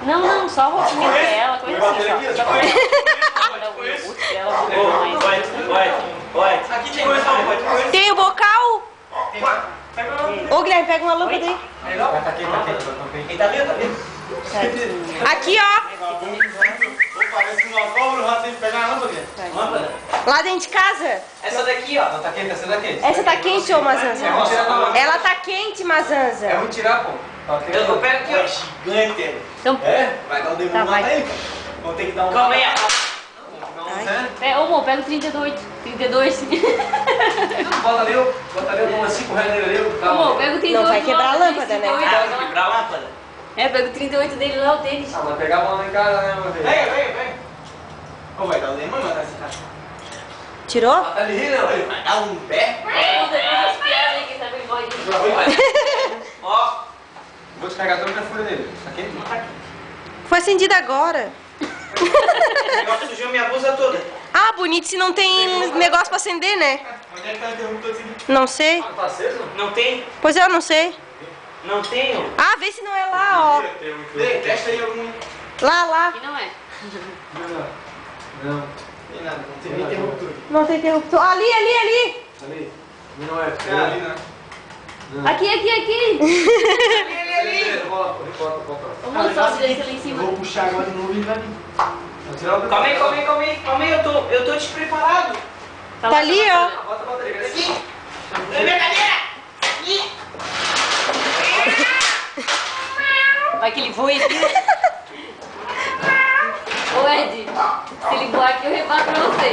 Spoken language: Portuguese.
Não, só a roupinha dela, coisa assim, só. Aqui tem coisa, pode. Tem o bocal? Ô, Guilherme, pega uma lâmpada aí. Tá aqui. Ele tá ali? Aqui, ó. Parece que nós vamos, o rato tem que pegar a lâmpada. Lâmpada? Lá dentro de casa. Essa daqui, ó. Não tá quente, essa daqui. Essa tá quente, ô Mazanza? Ela tá quente, Mazanza. É muito tirar, pô. Eu pego aqui, ó. Gigante. Então, Vai dar um demônio vai. lá ele. Vamos ter que dar um... Calma aí. Ai. Ô, amor, pega o 32. Bota ali, umas 5 reais nele ali. Amor, pega o 38. Não vai quebrar a lâmpada, né? Vai quebrar a lâmpada. Pega o 38 dele lá, o deles. Ah, vai pegar a bola em casa, né, meu filho? Vem. Ô, vai dar um demônio, mas tá assim, tá? Tirou? Tá ali, né, velho? Vai dar um pé. As piadas aí, quem sabe ele pode. Ó. Vou descarregar toda a minha folha dele. Tá quente? Foi acendida agora. O negócio sujou minha blusa toda. Ah, bonito se não tem negócio pra acender, né? Onde é que tá o interruptor desse aqui? Não sei. Tá aceso? Não tem. Pois eu não sei. Não tenho. Ah, vê se não é lá, ó. Vem, testa aí algum. Lá. Aqui não é. Não. Tem nada, não tem nem interruptor. Não tem interruptor. Ali. Ali? Não é. Ali, né? Aqui. Ali. Vamos só se descer lá em cima. Vou puxar agora de novo e vai vir. Calma aí, eu tô despreparado. Tá ali, ó. Bota a bateria, cadê aqui? Minha cadeira! Vai que ele voa aqui. Ô Ed, se ele voar aqui eu rebato pra você.